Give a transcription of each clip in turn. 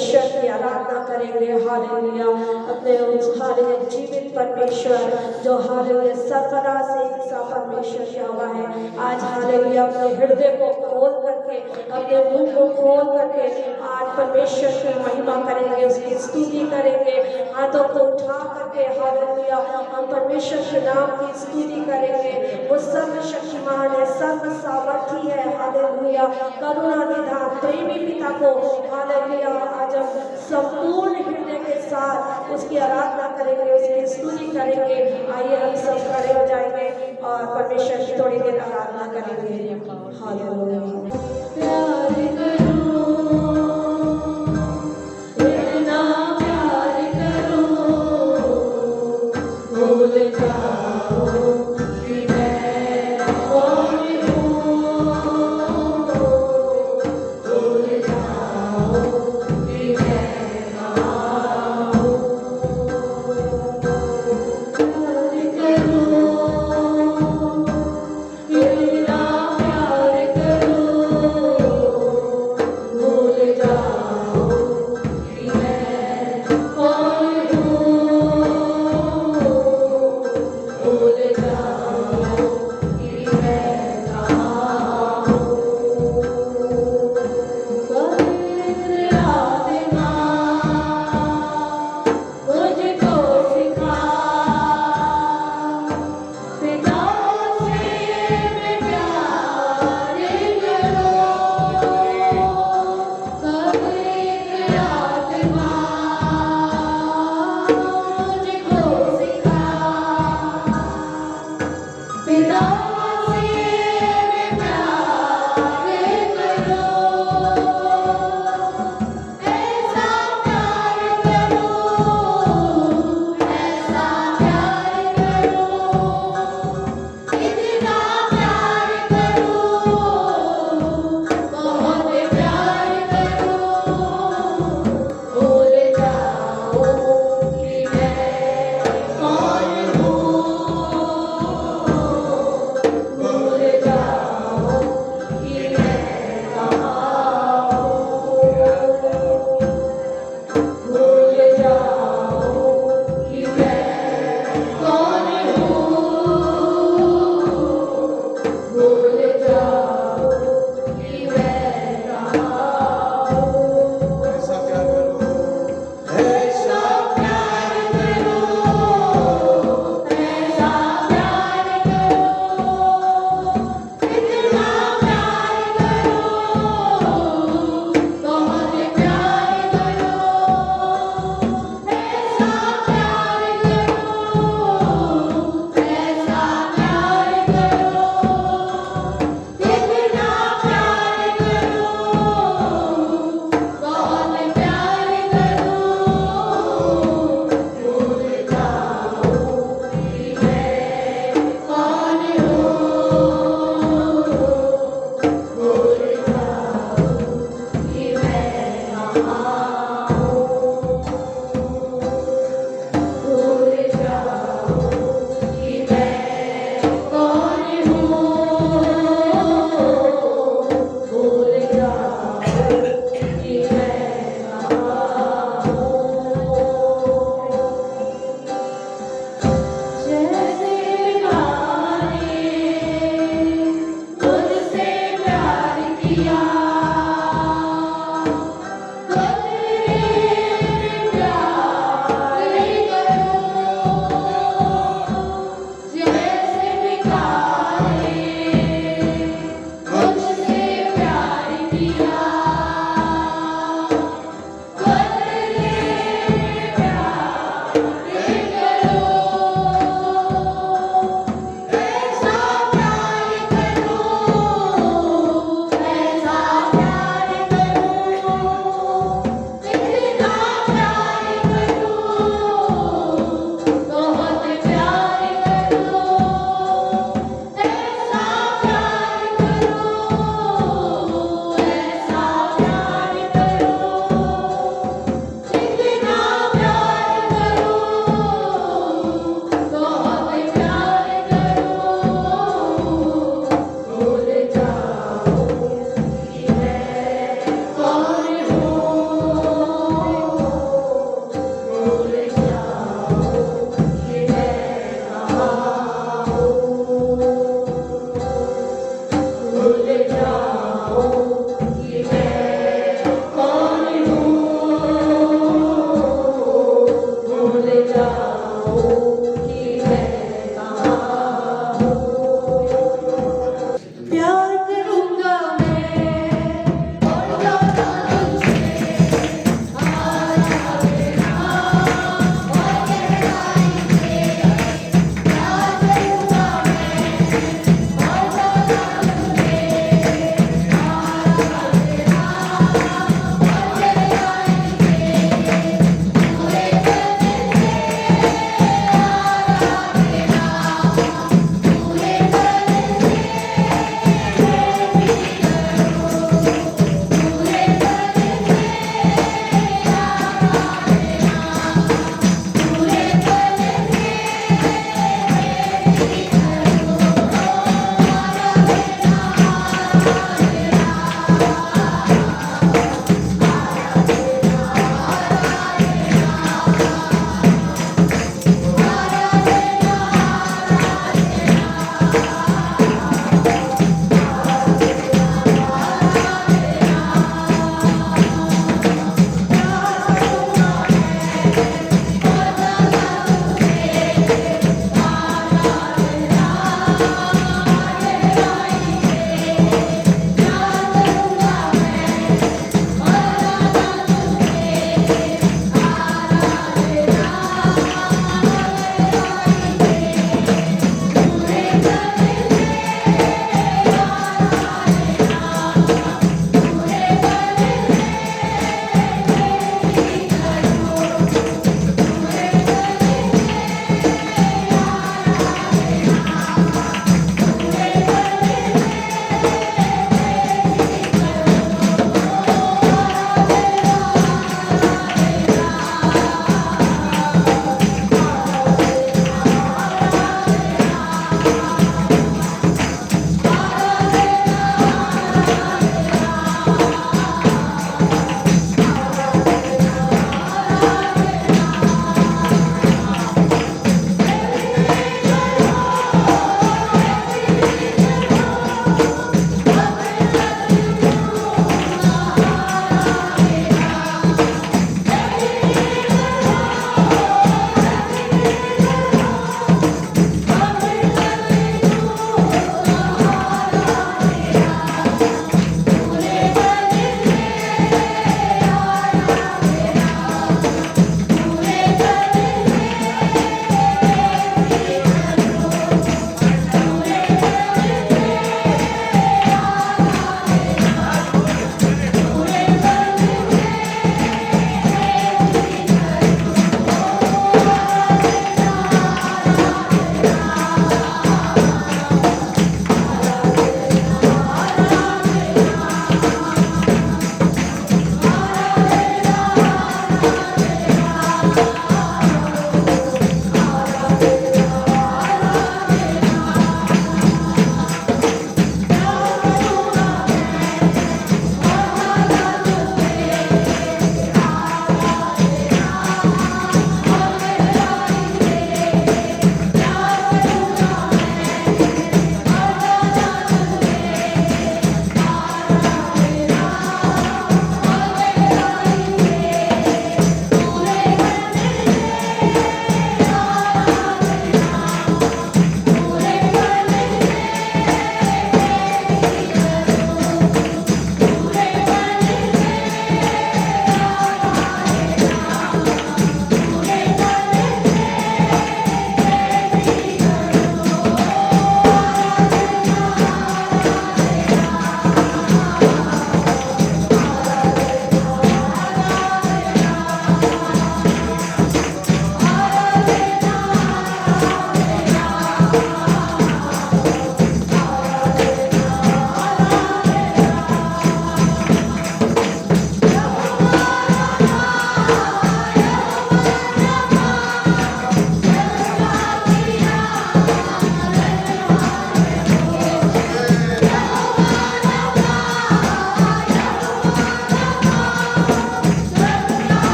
परमेश्वर की आराधना करेंगे। हालेलुया। अपने उस हालेलुया जीवित परमेश्वर जो हालेलुया सर्वदा से एक सा परमेश्वर यहोवा है, आज हालेलुया अपने हृदय को खोल करके, अपने मुंह को खोल करके आज परमेश्वर की महिमा करेंगे, उसकी स्तुति करेंगे। हाथों को उठा करके हालेलुया हम परमेश्वर के नाम की स्तुति करेंगे। वो सर्वशक्तिमान है, सर्व सामर्थी है। हालेलुया। करुणा निधान प्रेमी पिता को हालेलुया आज हम संपूर्ण हृदय के साथ उसकी आराधना करेंगे, उसकी स्तुति करेंगे। आइए हम सब खड़े हो जाएंगे और परमेश्वर की थोड़ी देर आराधना करेंगे। हालेलुया। प्यार करो, इतना प्यार करो, भूल जाओ कि मैं कौन हूँ, भूल जाओ कि मैं कहाँ हूँ। प्यार करो, इतना प्यार करो,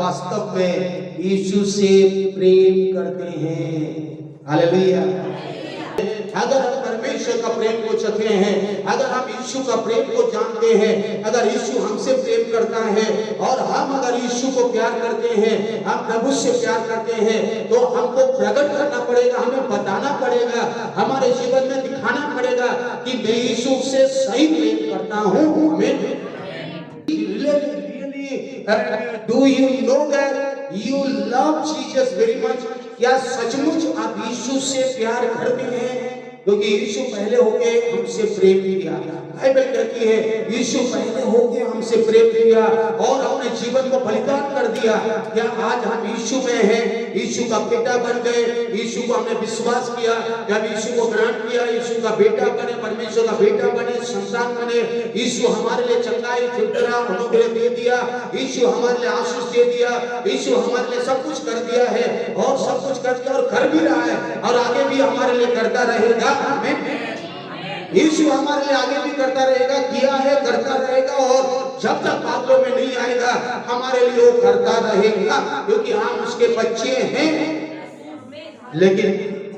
वास्तव में यीशु से प्रेम करते हैं। हालेलुया। अगर हम परमेश्वर का प्रेम को चखे हैं, अगर हम यीशु का प्रेम को जानते हैं, अगर यीशु हमसे प्रेम करता है और हम अगर यीशु को प्यार करते हैं, हम प्रभु से प्यार करते हैं, तो हमको प्रकट करना पड़ेगा, हमें बताना पड़ेगा, हमारे जीवन में दिखाना पड़ेगा कि मैं यीशु से सही प्रेम करता हूँ। आमीन। Do you know that you love Jesus very much? क्या सचमुच आप यीशु से प्यार करते हैं? क्योंकि यीशु पहले होके हमसे प्रेम किया। बाइबल कहती है यीशु पहले होके हमसे प्रेम किया और अपने जीवन को बलिदान कर दिया। क्या आज हम यीशु में हैं, यीशु का बेटा बन गए, यीशु को हमने विश्वास किया, जब यीशु को ग्रहण किया, यीशु का बेटा बने, परमेश्वर का बेटा बने, संतान बने, यीशु हमारे लिए चंगाई, छुटकारा, अनुग्रह दे दिया, यीशु हमारे लिए आशीष दे दिया, यीशु हमारे लिए सब कुछ कर दिया है और सब कुछ कर दिया और कर भी रहा है और आगे भी हमारे लिए करता रहेगा। आमीन। यीशु हमारे लिए आगे भी करता रहेगा, किया है, करता रहेगा और जब तक बादलों में नहीं आएगा हमारे लिए वो करता रहेगा, क्योंकि हम उसके बच्चे हैं। लेकिन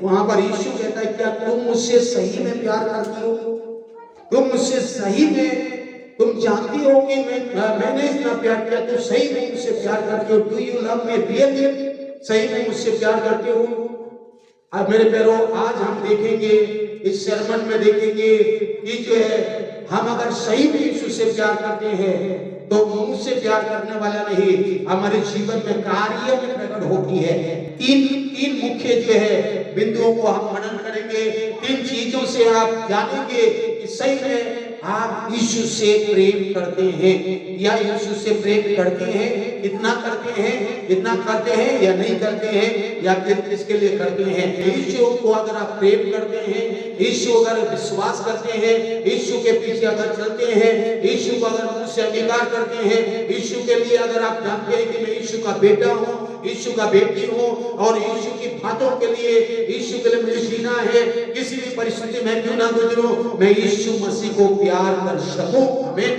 वहां पर यीशु कहता है क्या तुम मुझसे सही में प्यार करती हो? तुम मुझसे सही में, तुम जानती हो कि मैंने इतना प्यार किया, तो सही में मुझसे प्यार करती हो? Do you love me really? सही में मुझसे प्यार करते हो? अब मेरे प्यारों, आज हम देखेंगे, इस sermon में देखेंगे कि जो है हम अगर सही में यीशु से प्यार करते हैं तो मुंह से प्यार करने वाला नहीं, हमारे जीवन में कार्य में प्रकट होती है। तीन मुख्य जो है बिंदुओं को हम मनन करेंगे। 3 चीजों से आप जानेंगे कि सही में आप यीशु से प्रेम करते हैं या यीशु से प्रेम करते हैं, इतना करते हैं, इतना करते हैं या नहीं करते हैं, या फिर किसके लिए करते हैं। यीशु को अगर आप प्रेम करते हैं, यीशु अगर विश्वास करते हैं, यीशु के पीछे अगर चलते हैं, यीशु को अगर मुंह से अंगीकार करते हैं, यीशु के लिए अगर आप जानते हैं कि मैं यीशु का बेटा हूँ, यीशु का बेटी हूँ और यीशु की बातों के लिए, यीशु के लिए मुझे जीना है, किसी भी परिस्थिति में क्यों ना गुजरूं, मैं यीशु मसीह को प्यार कर सकूं। आमीन।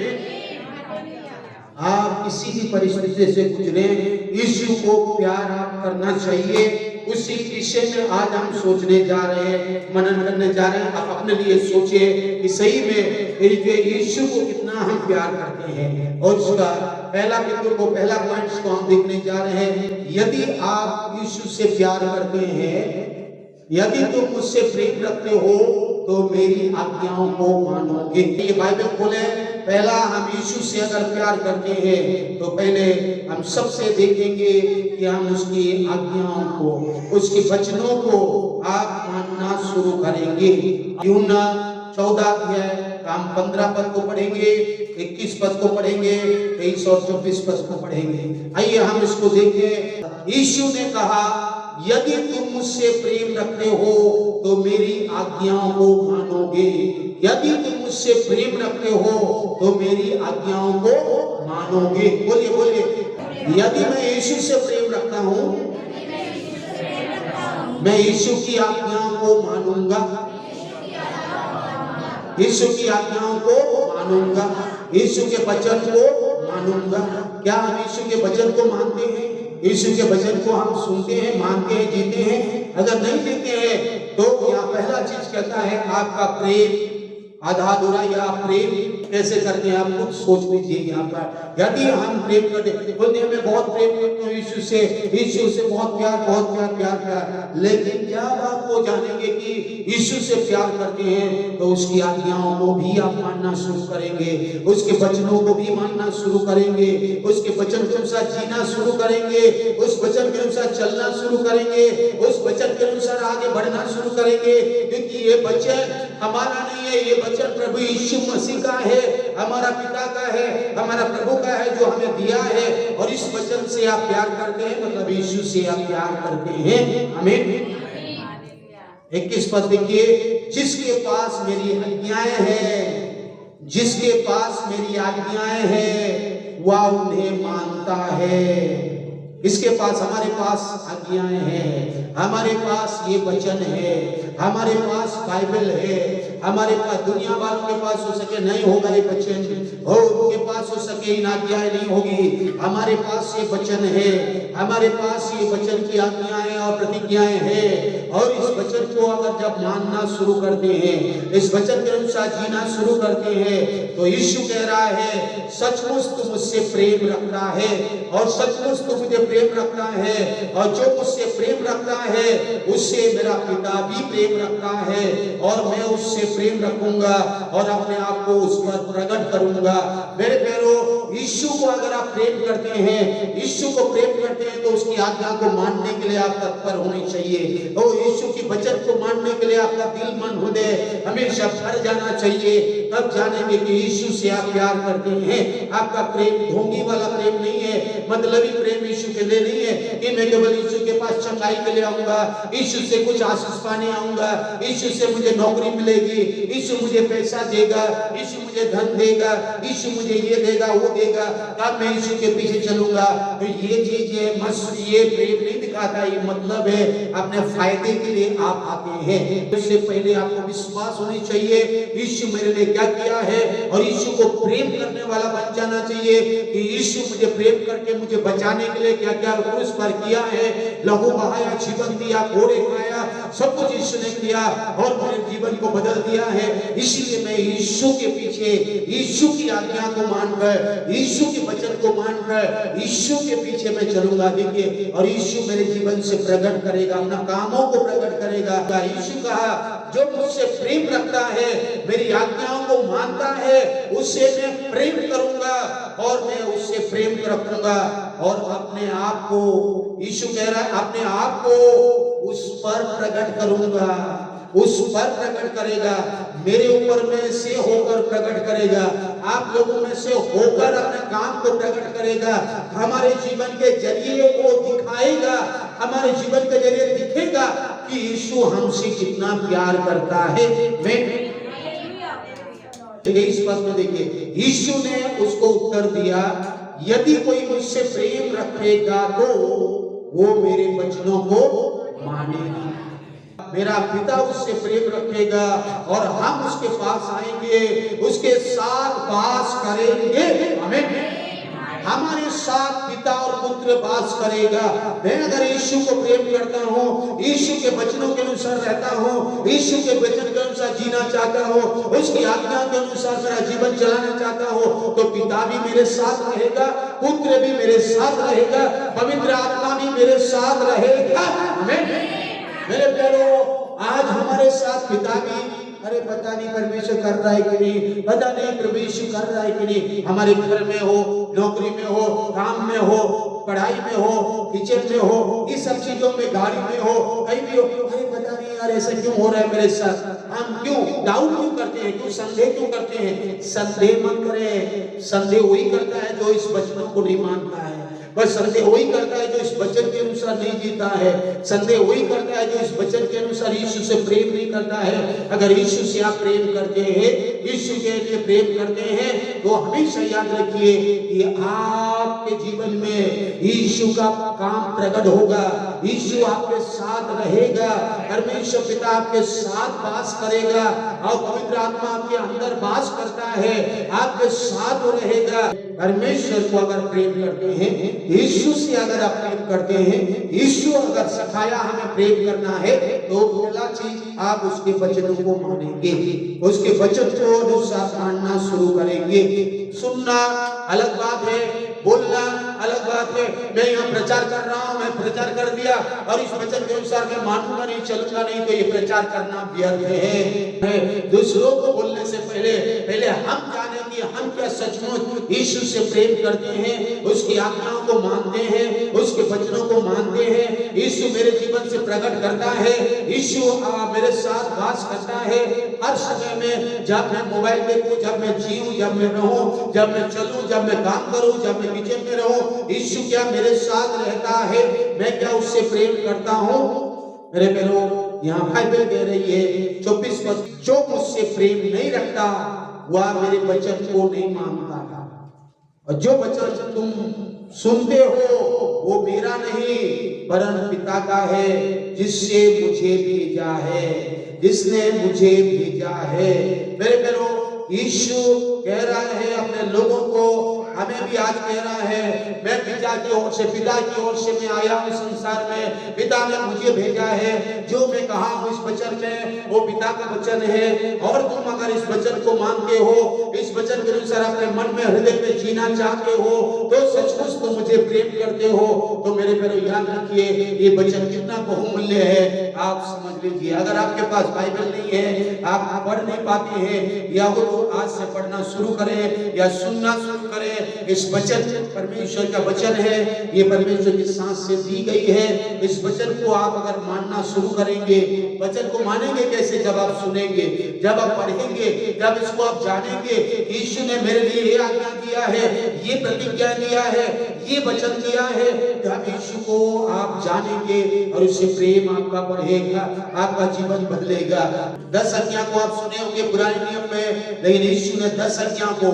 आप किसी भी परिस्थिति से गुजरे, यीशु को प्यार आप करना चाहिए। उसी विषय में आज हम सोचने जा रहे हैं, मनन करने जा रहे हैं। आप अपने लिए सोचिए कि सही में यीशु को कितना हम प्यार करते हैं। और उसका पहला बिंदु को, पहला पॉइंट्स को हम देखने जा रहे हैं। यदि आप यीशु से प्यार करते हैं, यदि तुम मुझसे प्रेम रखते हो तो मेरी आज्ञाओं को मानोगे। ये बाइबल खोले, पहला हम यीशु से अगर प्यार करते हैं तो पहले हम सबसे देखेंगे कि हम उसकी आज्ञाओं को, उसके वचनों को आप मानना शुरू करेंगे। यूहन्ना 14 अध्याय हम 15 पद को पढ़ेंगे, 21 पद को पढ़ेंगे, 23 और 24 पद को पढ़ेंगे। आइए हम इसको देखें। यीशु ने कहा यदि तुम मुझसे प्रेम रखते हो तो मेरी आज्ञाओं को मानोगे। यदि तुम मुझसे प्रेम रखते हो तो मेरी आज्ञाओं को मानोगे। बोलिए बोलिए, यदि मैं यीशु से प्रेम रखता हूँ, मैं यीशु की आज्ञाओं को मानूंगा, यीशु की आज्ञाओं को मानूंगा, यीशु के वचन को मानूंगा। क्या हम यीशु के वचन को मानते हैं? यीशु के वचन को हम सुनते हैं, मानते हैं, जीते हैं? अगर नहीं जीते हैं तो क्या पहला चीज कहता है आपका प्रेम आधा अधूरा, या प्रेम कैसे करते हैं आप खुद सोच लीजिए। यहाँ पर यदि हम प्रेम करते बोलते हैं मैं बहुत प्रेम करता हूँ यीशु से बहुत प्यार, बहुत प्यार, लेकिन जब आप वो जानेंगे कि यीशु से प्यार करते हैं तो उसकी आज्ञाओं को भी आप मानना शुरू करेंगे, उसके वचनों को भी मानना शुरू करेंगे, उसके वचन के अनुसार जीना शुरू करेंगे, उस वचन के अनुसार चलना शुरू करेंगे, उस वचन के अनुसार आगे बढ़ना शुरू करेंगे। क्योंकि ये वचन हमारा नहीं है, ये वचन प्रभु यीशु मसीह का है, हमारा पिता का है, हमारा प्रभु का है जो हमें दिया है। और इस वचन से आप प्यार करते हैं, मतलब यीशु से आप प्यार करते हैं। आमीन। 21 पद देखिए, जिसके पास मेरी आज्ञाएं हैं, जिसके पास मेरी आज्ञाएं हैं वह उन्हें मानता है। इसके पास, हमारे पास आज्ञाएं हैं, हमारे पास ये वचन है, हमारे पास बाइबल है, हमारे पास दुनिया वालों के पास हो सके नहीं होगा ये वचन, और उनके पास हो सके इन आज्ञाएं नहीं होगी। हमारे पास ये वचन है, हमारे पास ये वचन की आज्ञाएं और प्रतिज्ञाएं हैं, और इस वचन को अगर जब मानना शुरू करते हैं, इस वचन के अनुसार जीना शुरू करते हैं, तो यीशु कह रहा है सचमुच तू मुझसे प्रेम रखता है, और सचमुच तू मुझे प्रेम रखता है, और जो मुझसे प्रेम रखता है उससे मेरा पिता भी प्रेम रखता है, और मैं उससे प्रेम रखूंगा और अपने आप को उस पर प्रकट करूंगा। मेरे प्यारों, यीशु को अगर आप प्रेम करते हैं, यीशु को प्रेम करते हैं, तो उसकी आज्ञा को मानने के लिए आप तत्पर होने चाहिए। और यीशु की वचन को मानने के लिए आपका दिल मन हृदय हमेशा भर जाना चाहिए। तब जानेंगे कि यीशु से आप प्यार करते हैं। आपका प्रेम ढोंगी वाला प्रेम नहीं है, मतलबी प्रेम यीशु के लिए नहीं है कि मैं केवल यीशु के पास चंगाई के लिए आऊंगा, यीशु से कुछ आशीष पाने आऊंगा, यीशु से मुझे नौकरी मिलेगी, यीशु मुझे पैसा देगा, यीशु मुझे धन देगा, यीशु मुझे ये देगा वो देगा, तब मैं यीशु के पीछे चलूंगा। तो ये चीज ये प्रेम नहीं दिखाता, ये मतलब है अपने फायदे के लिए आप आते हैं। इससे पहले आपको विश्वास होनी चाहिए यीशु मेरे लिए क्या किया है, और यीशु को प्रेम करने वाला बन जाना चाहिए कि यीशु मुझे प्रेम करके मुझे बचाने के लिए क्या क्या क्रूस पर किया है, लहू बहाया, जीवन दिया, घोड़े खाया, सब कुछ यीशु ने किया और मेरे जीवन को बदल दिया है। इसीलिए मैं यीशु के पीछे, यीशु की आज्ञा को मानकर, यीशु के वचन को मानकर यीशु के पीछे मैं चलूंगा। देखिए, और यीशु मेरे जीवन से प्रकट करेगा, अपना कामों को प्रकट करेगा। यीशु कहा जो मुझसे प्रेम रखता है, मेरी आज्ञाओं को मानता है, उससे मैं प्रेम करूंगा और मैं उससे प्रेम रखूंगा, और अपने आप को, यीशु कह रहा है, अपने आप को उस पर प्रकट करूंगा, उस पर प्रकट करेगा, मेरे ऊपर में से होकर प्रकट करेगा, आप लोगों में से होकर अपने काम को प्रकट करेगा, हमारे जीवन के जरिए वो दिखाएगा, हमारे जीवन के जरिए दिखेगा कि यीशु हमसे कितना प्यार करता है। मैं इस पद में देखिए, यीशु ने उसको उत्तर दिया, यदि कोई मुझसे प्रेम रखेगा तो वो मेरे वचनों को मानेगा, मेरा पिता उससे प्रेम रखेगा और हम उसके पास आएंगे, उसके साथ वास करेंगे। आमीन। हमारे साथ पिता और पुत्र वास करेगा। मैं अगर यीशु को प्रेम करता हूँ, यीशु के वचनों के अनुसार रहता हूँ, यीशु के वचन के अनुसार जीना चाहता हूँ, उसकी आज्ञा के अनुसार मेरा जीवन चलाना चाहता हूँ, तो पिता भी मेरे साथ रहेगा, पुत्र भी मेरे साथ रहेगा, पवित्र आत्मा भी मेरे साथ रहेगा। मेरे प्यारों, आज हमारे साथ पिता भी, अरे पता नहीं परमेश्वर कर रहा है कि नहीं, पता नहीं परमेश्वर कर रहा है कि नहीं, हमारे घर में हो, नौकरी में हो, काम में हो, पढ़ाई में हो, किचन में हो, इस सब चीजों में, गाड़ी में हो, कहीं भी हो, अरे पता नहीं यार ऐसा क्यों हो रहा है मेरे साथ, हम क्यों डाउट क्यों करते हैं, क्यों संदेह क्यों करते हैं? संदेह मत करें। संदेह वही करता है जो इस वचनों को नहीं मानता है, बस संदेह वही करता है जो इस वचन के अनुसार नहीं जीता है, संदेह वही करता है जो इस वचन के अनुसार यीशु से प्रेम नहीं करता है। अगर यीशु से आप प्रेम करते हैं, यीशु के लिए प्रेम करते हैं, तो हमेशा याद रखिए कि आपके जीवन में यीशु का काम प्रकट होगा, यीशु आपके साथ रहेगा, परमेश्वर पिता आपके साथ वास करेगा, और पवित्र आत्मा आपके अंदर वास करता है, आपके साथ रहेगा। परमेश्वर को अगर प्रेम करते हैं, यीशु से अगर आप प्रेम करते हैं, यीशु अगर सिखाया हमें प्रेम करना है, तो पहला चीज आप उसके वचनों को मानेंगे, उसके वचन को अनुसार मानना शुरू करेंगे। सुनना अलग बात है, बोलना अलग बात है। मैं यहाँ प्रचार कर रहा हूँ, मैं प्रचार कर दिया और इस वचन के अनुसार मैं मानूंगा नहीं, चलूंगा नहीं, तो ये प्रचार करना व्यर्थ है। दूसरों को बोलने से पहले हम जाने कि हम क्या सचमुच यीशु से प्रेम करते हैं, उसकी आज्ञाओं को मानते हैं, उसके वचनों को मानते हैं। यीशु मेरे जीवन से प्रकट करता है, यीशु मेरे साथ वास करता है हर समय में, जब मैं मोबाइल देखूं, जब मैं जीऊं, जब मैं रहूं, जब मैं चलूं, जब मैं काम करूं, जब मैं किचन में रहूं, यीशु क्या मेरे साथ रहता है, मैं क्या उससे प्रेम करता हूं। मेरे प्यारों, यहाँ बाइबल कह रही है 24 पद, जो मुझसे प्रेम नहीं रखता वह मेरे वचन को नहीं मानता, और जो वचन तुम सुनते हो वो मेरा नहीं परम पिता का है जिससे मुझे भेजा है, जिसने मुझे भेजा है। मेरे प्यारो, यीशु कह रहा है अपने लोगों को, हमें भी आज कह रहा है, मैं पिता की ओर से मैं आया हूँ संसार में, पिता ने मुझे भेजा है, जो मैं कहा हूँ इस वचन में वो पिता का वचन है। और तुम अगर इस वचन को मानते हो, इस वचन के अनुसार अपने मन में हृदय में जीना चाहते हो, तो सचमुच तुम मुझे प्रेम करते हो। तो मेरे प्यारे याद रखिए, ये वचन कितना बहुमूल्य है, आप समझ लीजिए। अगर आपके पास बाइबल नहीं है, आप पढ़ नहीं पाते हैं, या वो आज से पढ़ना शुरू करें या सुनना शुरू करें। इस वचन परमेश्वर का वचन है, ये परमेश्वर की सांस से दी गई है। इस वचन को आप अगर मानना शुरू करेंगे, वचन को मानेंगे कैसे? जब आप सुनेंगे, जब आप पढ़ेंगे, जब इसको आप जानेंगे। यीशु ने मेरे लिए ये आज्ञा दिया है, ये प्रतिज्ञा दिया है, ये वचन दिया है। जब यीशु को आप जानेंगे और उससे प्रेम आपका बढ़ेगा, आपका जीवन बदलेगा। 10 आज्ञा को आप सुने होंगे पुराने नियम में, लेकिन यीशु ने 10 आज्ञा को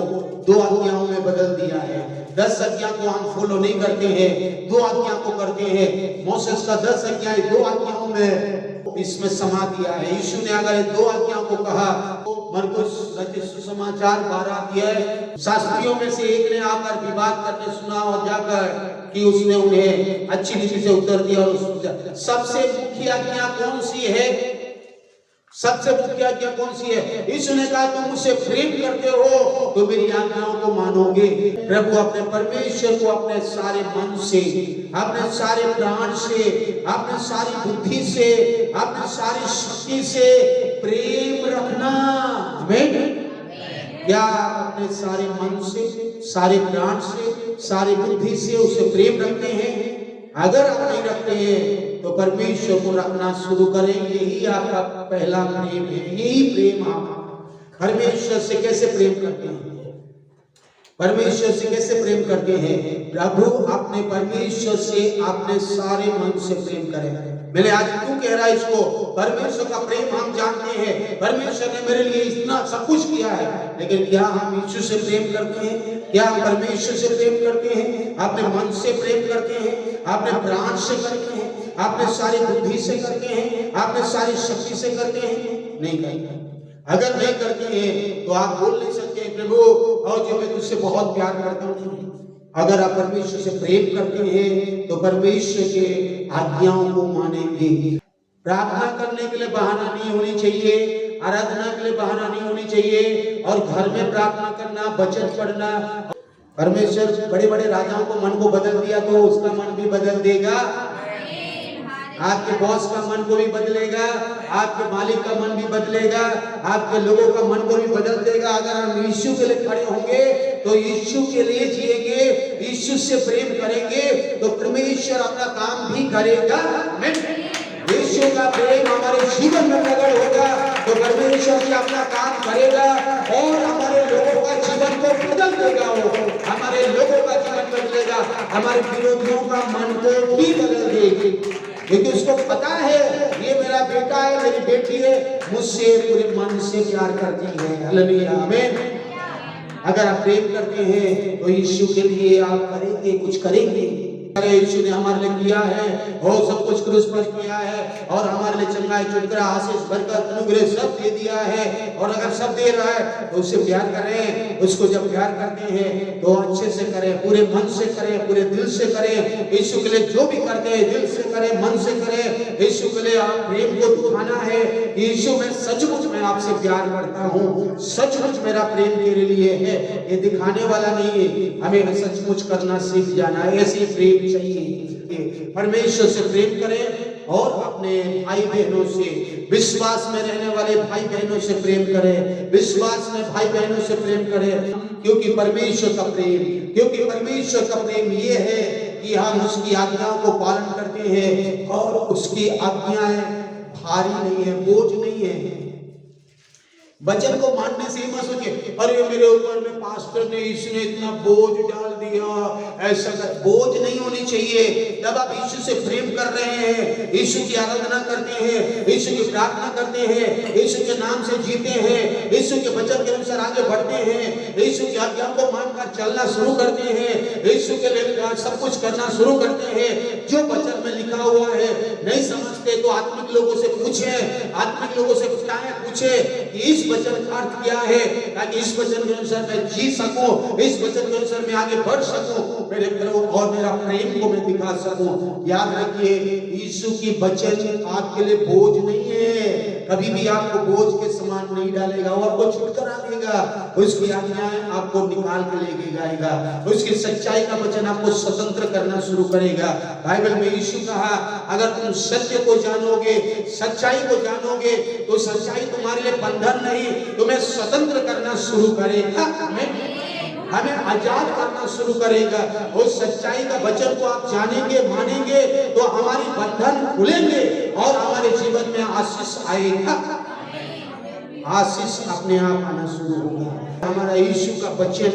2 आज्ञाओं में बदल दिया है। 10 आज्ञा को हम फॉलो नहीं करते हैं, 2 आज्ञा को करते हैं। मोसेस का 10 आज्ञा 2 आज्ञाओं में इसमें समा दिया है। यीशु ने अगर 2 आज्ञाओं को कहा, मरकुस सुसमाचार 12 अध्याय, शास्त्रियों में से एक ने आकर विवाद करने सुना और जाकर कि उसने उन्हें अच्छी रीति से उत्तर दिया। और सबसे मुख्य आज्ञा कौन सी है? सबसे मुख्य आज्ञा कौन सी है? यीशु ने कहा, तुम मुझसे प्रेम करते हो तो मेरी आज्ञाओं को मानोगे। प्रभु अपने परमेश्वर को अपने सारे मन से, अपने सारे प्राण से, अपने सारी बुद्धि से, अपने सारी शक्ति से प्रेम रखना। आमीन। क्या अपने सारे मन से, सारे प्राण से, सारी बुद्धि से उसे प्रेम रखते हैं? अगर आप नहीं रखते हैं तो परमेश्वर को रखना शुरू करें। यही आपका पहला प्रेम है। यही प्रेम आप परमेश्वर से कैसे प्रेम करते हैं? परमेश्वर से कैसे प्रेम करते हैं? प्रभु अपने परमेश्वर से अपने सारे मन से प्रेम करें। मैंने आज क्यों कह रहा है इसको? परमेश्वर का प्रेम हम जानते हैं, परमेश्वर ने मेरे लिए इतना सब कुछ किया है, लेकिन क्या हम यीशु से प्रेम करते हैं? क्या हम परमेश्वर से प्रेम करते हैं? अपने मन से प्रेम करते हैं, अपने प्राण से करते हैं, अपने सारी बुद्धि से करते हैं, अपने सारी शक्ति से करते हैं? नहीं करते। अगर नहीं करते हैं तो आप बोल नहीं सकते प्रभु और जो मैं तुझसे बहुत प्यार करता हूँ। अगर आप परमेश्वर से प्रेम करते हैं तो परमेश्वर के आज्ञाओं को मानेंगे। प्रार्थना करने के लिए बहाना नहीं होनी चाहिए, आराधना के लिए बहाना नहीं होनी चाहिए, और घर में प्रार्थना करना, वचन पढ़ना। परमेश्वर बड़े बड़े राजाओं को मन को बदल दिया तो उसका मन भी बदल देगा। आपके बॉस का मन को भी बदलेगा, आपके मालिक का मन भी बदलेगा, आपके लोगों का मन को भी बदल देगा। अगर हम यीशु के लिए खड़े होंगे तो यीशु के लिए जिएंगे, यीशु से प्रेम करेंगे तो परमेश्वर अपना काम भी करेगा। यीशु का प्रेम हमारे जीवन में प्रकट होगा तो परमेश्वर भी अपना काम करेगा और हमारे लोगों का जीवन को बदल देगा। वो हमारे लोगों का जीवन बदलेगा, हमारे विरोधियों का मन को भी बदल देगी, क्योंकि उसको पता है ये मेरा बेटा है, मेरी बेटी है, मुझसे पूरे मन से प्यार करती है। हालेलुया, आमीन। अगर आप प्रेम करते हैं तो यीशु के लिए आप करेंगे, कुछ करेंगे। अरे यीशु ने हमारे लिए किया है, वो सब कुछ क्रूस पर किया है और हमारे लिए चंगाई, छुटकारा, आशीष, बरकत, अनुग्रह सब दे दिया है। और अगर सब दे रहा है तो उससे प्यार करें। उसको जब प्यार करते हैं तो अच्छे से करें, पूरे मन से करें, पूरे दिल से करें। यीशु के लिए जो भी करते हैं दिल से करें, मन से करें। यीशु के लिए आप प्रेम को दिखाना है। यीशु मैं सचमुच में आपसे प्यार करता हूँ, सचमुच मेरा प्रेम तेरे लिए है, ये दिखाने वाला नहीं है। हमें सचमुच करना सीख जाना है। ऐसे प्रेम चाहिए। परमेश्वर से प्रेम करें और अपने भाई बहनों से, विश्वास में रहने वाले भाई बहनों से प्रेम करें, विश्वास में भाई बहनों से प्रेम करें। क्योंकि परमेश्वर का प्रेम ये है कि हम उसकी आज्ञाओं को पालन करते हैं और उसकी आज्ञाएं भारी नहीं है, बोझ नहीं है। वचन को मानने से ही मत सोचिए अरे मेरे ऊपर में पास्टर ने इसने इतना बोझ डाल दिया, ऐसा बोझ नहीं होनी चाहिए। जब आप यीशु से प्रेम कर रहे हैं, यीशु की आराधना करते हैं, यीशु की प्रार्थना करते हैं, यीशु के नाम से जीते हैं, यीशु के वचन के अनुसार आगे बढ़ते हैं, यीशु की आज्ञा को मानकर चलना शुरू करते हैं, यीशु के लिए सब कुछ करना शुरू करते हैं जो वचन में लिखा हुआ है। नहीं समझते तो आत्मिक लोगों से पूछे, आत्मिक लोगों से पूछे कि इस वचन का अर्थ क्या है, ताकि इस वचन के अनुसार मैं जी सकूं, इस वचन के अनुसार मैं आगे बढ़ सकूं, मेरे प्रभु और मेरा प्रेम को मैं दिखा सकूं। याद रखिए यीशु की वचन आपके लिए बोझ नहीं है, कभी भी आपको बोझ के समान नहीं डालेगा, वो आपको छुटकारा देगा, उसकी आज्ञाएं आपको निकाल के लेके जाएगा, उसकी सच्चाई का वचन आपको स्वतंत्र करना शुरू करेगा। बाइबल में यीशु कहा अगर तुम सत्य को जानोगे, सच्चाई को जानोगे तो सच्चाई तुम्हारे लिए बंधन नहीं, तुम्हें स्वतंत्र करना शुरू करेगा, हमें आजाद करना शुरू करेगा। उस सच्चाई का वचन को आप जानेंगे, मानेंगे तो हमारी बंधन खुलेंगे और हमारे जीवन में आशीष आएगा, आशीष अपने आप आना शुरू होगा। हमारा यीशु का वचन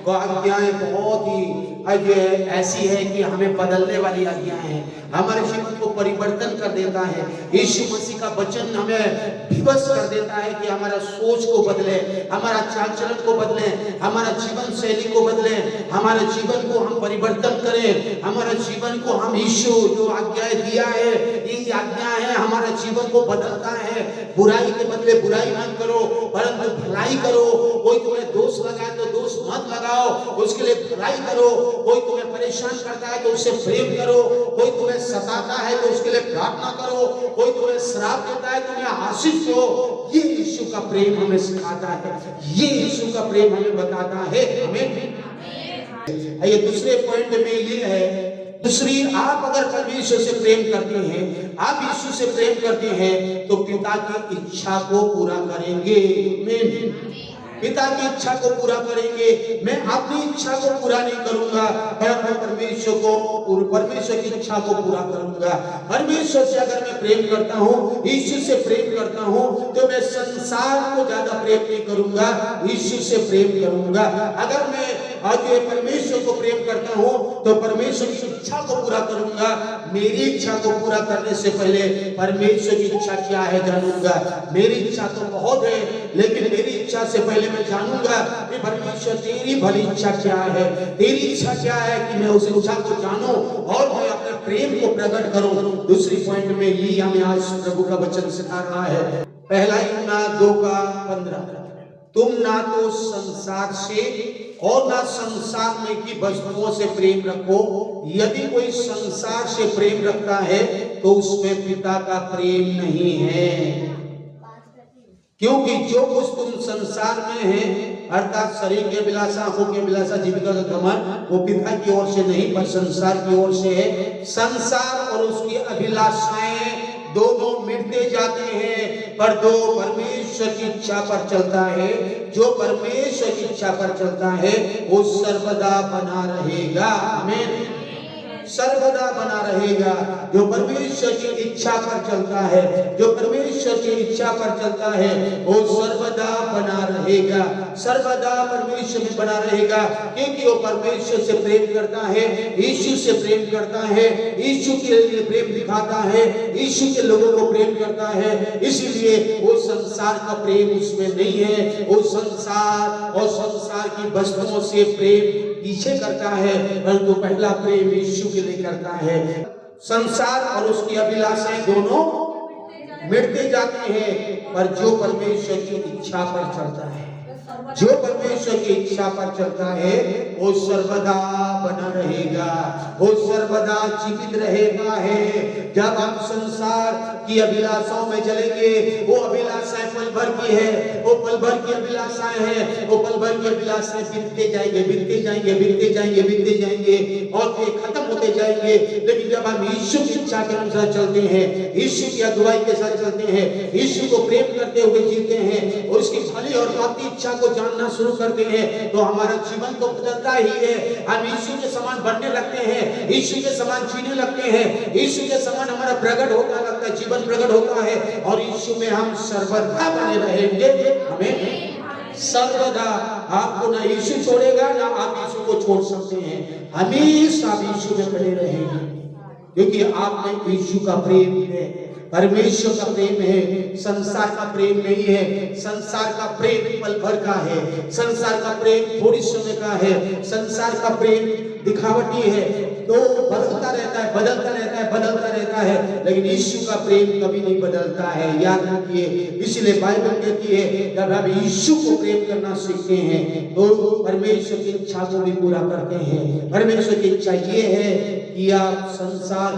को आज्ञाएं बहुत ही ऐसी है कि हमें बदलने वाली आज्ञाएं हैं, हमारे जीवन को परिवर्तन कर देता है। यीशु मसीह का वचन हमें विवश कर देता है कि हमारा सोच को बदले, हमारा चाल चलन को बदले, हमारा जीवन शैली को बदले, हमारे जीवन को हम परिवर्तन करें, हमारे जीवन को हम यीशु जो आज्ञाएं दिया है, ये आज्ञाएं हैं हमारे जीवन को बदलता है। बुराई के बदले बुराई मत करो परंतु भलाई करो। कोई तुम्हें दोष लगाए तो दोष मत लगाओ, उसके लिए भलाई करो। कोई तुम्हें परेशान करता है तो उससे प्रेम करो, कोई तुम्हें सताता है तो उसके लिए प्रार्थना करो, कोई तुम्हें श्राप देता है तुम्हें आशीष दो। ये यीशु का प्रेम हमें सिखाता है, ये यीशु का प्रेम हमें बताता है। आइए दूसरे पॉइंट में ये है, दूसरी, आप अगर परमेश्वर से प्रेम करते हैं, आप यीशु से प्रेम करते हैं तो पिता की इच्छा को पूरा करेंगे। पिता की इच्छा को पूरा करेंगे। मैं अपनी इच्छा को पूरा नहीं करूंगा, मैं परमेश्वर की इच्छा को पूरा करूंगा। परमेश्वर से अगर मैं प्रेम करता हूँ, यीशु से प्रेम करता हूँ तो मैं संसार को ज्यादा प्रेम नहीं करूंगा, यीशु से प्रेम करूंगा। अगर मैं आज परमेश्वर को प्रेम करता हूँ तो परमेश्वर की इच्छा को पूरा करूंगा। मेरी इच्छा को पूरा करने से पहले परमेश्वर की इच्छा क्या है जानूंगा। मेरी इच्छा तो बहुत है लेकिन मेरी इच्छा से पहले मैं जानूंगा कि परमेश्वर तेरी भली इच्छा क्या है, तेरी इच्छा क्या है, कि मैं उस इच्छा को जानूं और मैं अपने प्रेम को प्रकट करूं। दूसरी पॉइंट में ये हमें आज प्रभु का वचन सिखा रहा है। पहला यूहन्ना 2:15, तुम ना तो संसार से और ना संसार में की वस्तुओं से प्रेम रखो, यदि कोई संसार से प्रेम रखता है तो उसमें पिता का प्रेम नहीं है। क्योंकि जो कुछ तुम संसार में है अर्थात शरीर के अभिलाषा, आंखों के अभिलाषा, जीविका का घमंड, वो पिता की ओर से नहीं पर संसार की ओर से है। संसार और उसकी अभिलाषाएं दोनों मिटते जाते हैं पर जो परमेश्वर की इच्छा पर चलता है, जो परमेश्वर की इच्छा पर चलता है वो सर्वदा बना रहेगा। आमीन, सर्वदा बना रहेगा। जो परमेश्वर की इच्छा पर चलता है, जो परमेश्वर की इच्छा पर चलता है वो सर्वदा बना रहेगा, सर्वदा परमेश्वर में बना रहेगा। क्योंकि वो परमेश्वर से प्रेम करता है, यीशु से प्रेम करता है, यीशु के लिए प्रेम दिखाता है, यीशु के लोगों को प्रेम करता है। इसीलिए वो संसार का प्रेम उसमें नहीं है। वो संसार और संसार की वस्तुओं से प्रेम पीछे करता है परंतु पहला प्रेम यीशु के लिए करता है। संसार और उसकी अभिलाषाएं दोनों मिटते जाते हैं पर जो परमेश्वर की इच्छा पर चलता है, जो परमेश्वर की इच्छा पर चलता है वो सर्वदा बना रहेगा, वो सर्वदा जीवित रहेगा है। जब हम संसार की अभिलाषाओं में चलेंगे, वो अभिलाषाएं पल भर की है, वो पल भर की अभिलाषाएं हैं, वो पल भर की अभिलाषाएं बीतते जाएंगे, बीतते जाएंगे, बीतते जाएंगे, बीतते जाएंगे और ये खत्म होते जाएंगे। लेकिन जब हम यीशु की इच्छा के अनुसार चलते हैं, यीशु की अगुवाई के साथ चलते हैं, यीशु को प्रेम करते हुए जीते हैं और उसकी भली और पापी इच्छा को जानना शुरू करते हैं तो हमारा जीवन तो बदलता ही है। हम यीशु के समान बनने लगते हैं, यीशु के समान जीने लगते हैं, यीशु के समान हमारा प्रकट होता लगता का जीवन प्रकट होता है और यीशु में हम सर्वदा बने रहेंगे। हमें सर्वदा, आपको ना यीशु छोड़ेगा ना आप यीशु को छोड़ सकते हैं, हमेशा आप यीशु में बने रहेंगे, क्योंकि आप में यीशु का प्रेम है, परमेश्वर का प्रेम है, संसार का प्रेम नहीं है। संसार का प्रेम पल भर का है, संसार का प्रेम थोड़ी समय का है, संसार का प्रेम दिखावटी है, तो बदलता रहता है, बदलता रहता है, बदलता रहता है, लेकिन यीशु का प्रेम कभी नहीं बदलता है, याद रखिए। इसलिए बाइबल कहती है जब हम यीशु को प्रेम करना सीखते हैं तो परमेश्वर की इच्छा को भी पूरा करते हैं। परमेश्वर की इच्छा ये है कि आप संसार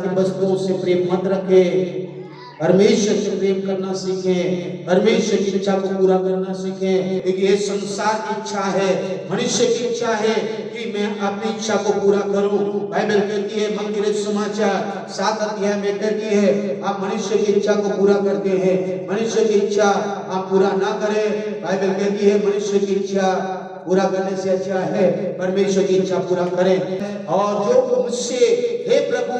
की वस्तुओं से प्रेम मत रखें, परमेश्वर से प्रेम करना सीखें, परमेश्वर की इच्छा को पूरा करना सीखें, क्योंकि ये संसार की इच्छा है, मनुष्य की इच्छा है कि मैं अपनी इच्छा को पूरा करूं। बाइबल कहती है मत्ती रचित समाचार 7 अध्याय में कहती है आप मनुष्य की इच्छा को पूरा करते हैं, मनुष्य की इच्छा आप पूरा ना करें। बाइबल कहती है मनुष्य की इच्छा पूरा करने से अच्छा है परमेश्वर की इच्छा पूरा करें। और जो मुझसे हे प्रभु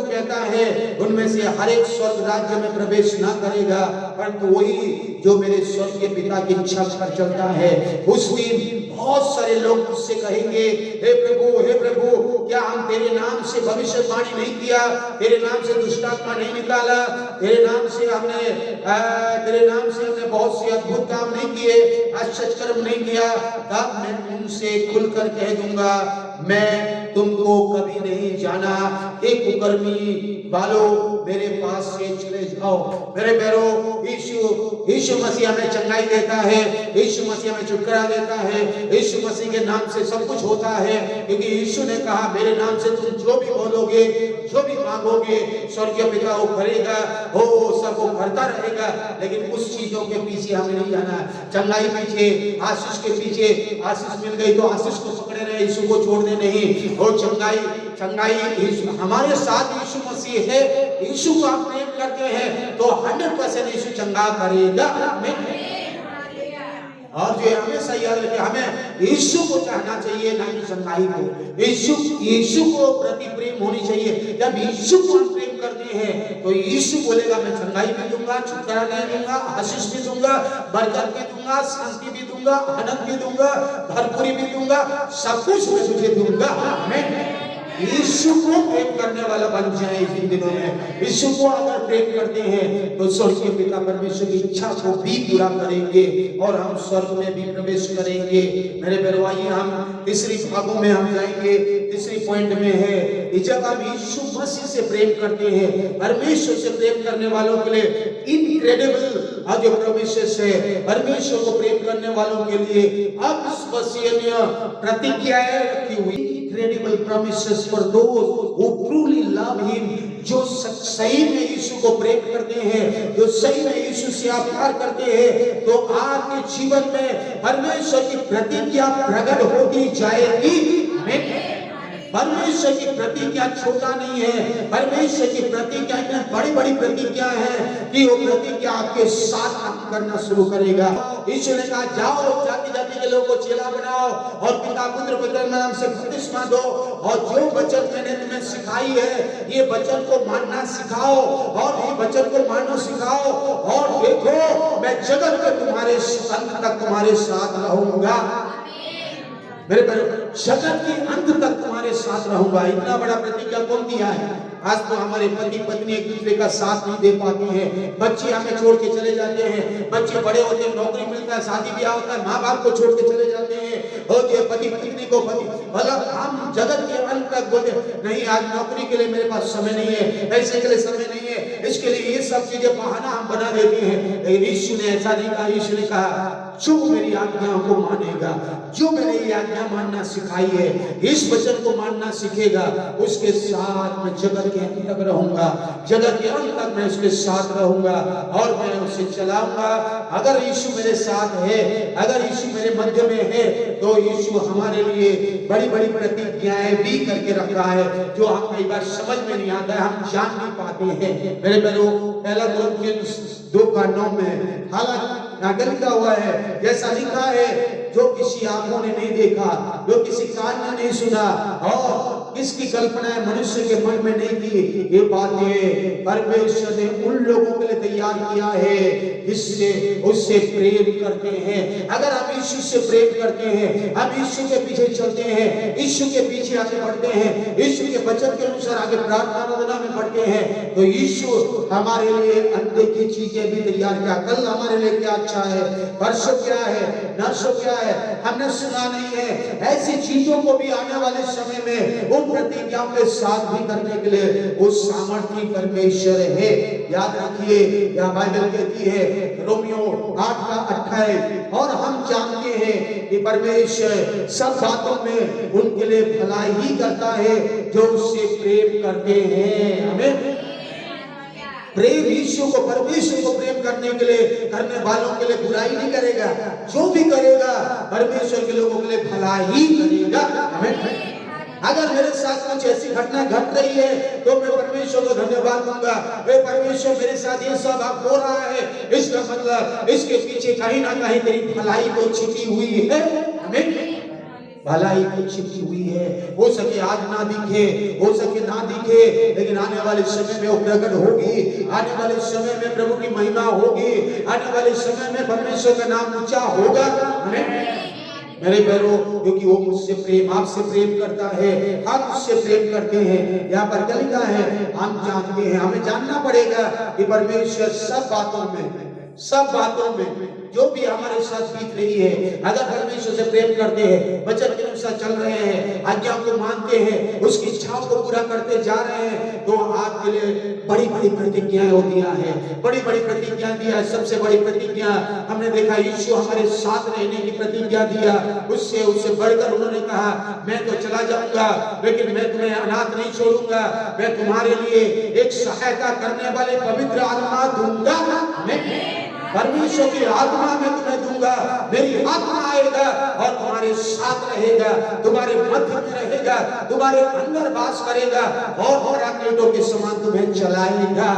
कहता है उनमें से हर एक स्वर्ग राज्य में प्रवेश ना करेगा, परंतु वही जो मेरे स्वर्गीय पिता की इच्छा पर चलता है। उस दिन बहुत सारे लोग मुझसे कहेंगे हे प्रभु क्या हम तेरे नाम से भविष्यवाणी नहीं किया, तेरे नाम से दुष्टात्मा नहीं निकाला, तेरे नाम से हमने बहुत से अद्भुत काम नहीं किए, आश्चर्य कर्म नहीं किया। तब मैं उनसे खुलकर कह दूंगा मैं तुमको कभी नहीं जाना, एक कुकर्मी वालों मेरे पास से चले जाओ। मेरे प्यारो, यीशु मसीह हमें चंगाई देता है, यीशु मसीह हमें छुटकारा देता है, यीशु मसीह के नाम से सब कुछ होता है, क्योंकि यीशु ने कहा मेरे नाम से तुम जो भी बोलोगे, जो भी मांगोगे स्वर्गीय पिता वो करेगा, वो सब वो करता रहेगा। लेकिन उस चीजों के पीछे हमें नहीं जाना, चंगाई पीछे, आशीष के पीछे। आशीष मिल गई तो आशीष को पकड़े रहे, यीशु को छोड़ दे नहीं। वो चंगाई हमारे साथ यीशु मसीह है, यीशु को आप प्रेम करते हैं तो 100% यीशु चंगा करेगा। और जो हमेशा याद रखे हमें यीशु को चाहना चाहिए ना कि चंगाई को। यीशु को प्रति प्रेम होनी चाहिए। जब यीशु को हम प्रेम करते हैं तो यीशु बोलेगा मैं चंगाई भी दूंगा, छुटकारा भी दूंगा, आशीष भी दूंगा, बरकत भी दूंगा, शांति भी दूंगा, आनंद भी दूंगा, भरपूरी भी दूंगा, सब कुछ मैं तुझे दूंगा। मैं यीशु को प्रेम करने वाला बन जाए इन दिनों में। यीशु को अगर प्रेम करते हैं तो स्वर्गीय पिता परमेश्वर की इच्छा को भी पूरा करेंगे और हम स्वर्ग में भी प्रवेश करेंगे। मेरे बरवाई हम तीसरी भागों में हम जाएंगे। तीसरी पॉइंट में है कि जब हम यीशु मसीह से प्रेम करते हैं, परमेश्वर से प्रेम करने वालों के लिए इनक्रेडिबल जो प्रोमिसेस है, परमेश्वर को प्रेम करने वालों के लिए अविश्वसनीय प्रतिज्ञाएं रखी हुई, incredible promises for those who truly love him, जो सही में यीशु को प्रेम करते हैं, जो सही में यीशु से आप प्यार करते हैं, तो आपके जीवन में परमेश्वर की प्रतिज्ञा प्रकट होती जाएगी। परमेश्वर की प्रतिज्ञा छोटा नहीं है, परमेश्वर की प्रतिज्ञा इतनी बड़ी बड़ी प्रतिज्ञा है कि वो प्रतिज्ञा आपके साथ काम करना शुरू करेगा। ईश्वर ने कहा जाओ जाति जाति के लोगों को चेला बनाओ और पिता पुत्र पवित्र नाम से बपतिस्मा दो, और जो वचन मैंने तुम्हें सिखाई है ये वचन को मानना सिखाओ, और ये वचन को मानना सिखाओ, और देखो मैं जगत में तुम्हारे अंत तक तुम्हारे साथ रहूंगा। मेरे जगत के अंत तक तुम्हारे साथ रहूंगा। इतना बड़ा प्रतिज्ञा कौन दिया है? आज तो हमारे पति पत्नी एक दूसरे का साथ नहीं दे पाते हैं, बच्चे हमें छोड़ के चले जाते हैं, बच्चे बड़े होते हैं, नौकरी मिलता है, शादी ब्याह होता है, माँ बाप को छोड़ के चले जाते हैं, और ये पति पत्नी को मतलब हम जगत के अंत तक बोलते नहीं आज नौकरी के लिए मेरे पास समय नहीं है, पैसे के लिए समय नहीं है, इसके लिए ये सब चीजें बहाना हम बना देते हैं। लेकिन यीशु ने ऐसा नहीं कहा। यीशु ने कहा जो मेरी आज्ञाओं को मानेगा, जो मैंने ये आज्ञा मानना सिखाई है, इस वचन को मानना सीखेगा, उसके साथ मैं जगत के अंत तक रहूंगा, जगत के अंत तक मैं उसके साथ रहूंगा और मैं उसे चलाऊंगा। अगर यीशु मेरे साथ है, अगर यीशु मेरे मध्य में है, तो यीशु हमारे लिए बड़ी बड़ी प्रतिज्ञाएं भी करके रखा है जो हम कई बार समझ में नहीं आता है, हम जान नहीं पाते हैं। मेरे बहनों, पहला कुरिन्थियों 2:9 में हालांकि लिखा हुआ है, जैसा लिखा है जो किसी आंखों ने नहीं देखा, जो किसी कान ने नहीं सुना और किसकी कल्पना मनुष्य के मन में नहीं थी, ये बातें परमेश्वर ने उन लोगों के लिए तैयार किया है जिससे उससे प्रेम करते हैं। अगर हम यीशु से प्रेम करते हैं, हम यीशु के पीछे चलते हैं, यीशु के पीछे आगे बढ़ते हैं, यीशु के वचन के अनुसार आगे प्रार्थना में बढ़ते हैं, तो यीशु हमारे लिए अनदेखी चीजें भी तैयार किया। कल हमारे लिए क्या अच्छा है, परसों क्या है, नरसों क्या है, हमने सुना नहीं है। ऐसी चीजों को भी आने वाले समय में उन प्रतिज्ञाओं के साथ भी करने के लिए वो सामर्थी परमेश्वर है। याद रखिए, यह बाइबल कहती है रोमियो 8:28, और हम जानते हैं कि परमेश्वर सब बातों में उनके लिए भलाई ही करता है जो उससे प्रेम करते हैं। हमें प्रेम यीशु को, परमेश्वर को प्रेम करने के लिए, करने वालों के लिए बुराई नहीं करेगा। जो भी करेगा परमेश्वर के लोगों के लिए भला ही करेगा। हमें अगर मेरे साथ कुछ ऐसी घटना घट रही है तो मैं परमेश्वर को धन्यवाद दूंगा। वे परमेश्वर मेरे साथ ये सब आप हो रहा है, इसका मतलब इसके पीछे कहीं ना कहीं तेरी भलाई तो छिपी हुई है। हमें भलाई तो छिपी हुई है। हो सके आज ना दिखे, हो सके ना दिखे, लेकिन आने वाले समय में वो प्रकट होगी। आने वाले समय में प्रभु की महिमा होगी। आने वाले समय में परमेश्वर का नाम ऊंचा होगा। हमें मेरे पैरों, क्योंकि वो मुझसे प्रेम, आपसे प्रेम करता है, हम उससे प्रेम करते हैं। यहाँ पर क्या लिखा है, हम जानते हैं। हमें जानना पड़ेगा कि परमेश्वर सब बातों में जो भी हमारे साथ बीत रही है, अगर परमेश्वर से प्रेम करते हैं, वचन के अनुसार चल रहे हैं, आज्ञा को मानते हैं, उसकी इच्छाओं को पूरा करते जा रहे हैं, तो आपके लिए बड़ी बड़ी प्रतिज्ञाएं होती हैं, बड़ी बड़ी प्रतिज्ञा दिया। सबसे बड़ी प्रतिज्ञा हमने देखा, यीशु हमारे साथ रहने की प्रतिज्ञा दिया। उससे बढ़कर उन्होंने कहा, मैं तो चला जाऊंगा लेकिन मैं तुम्हें अनाथ नहीं छोड़ूंगा, मैं तुम्हारे लिए एक सहायता करने वाले पवित्र आत्मा दूंगा। मैं परमेश्वर की आत्मा मैं तुम्हें दूंगा, मेरी आत्मा आएगा और तुम्हारे साथ रहेगा, तुम्हारे मध्य में रहेगा, तुम्हारे अंदर वास करेगा और राकेटों के समान तुम्हें चलाएगा।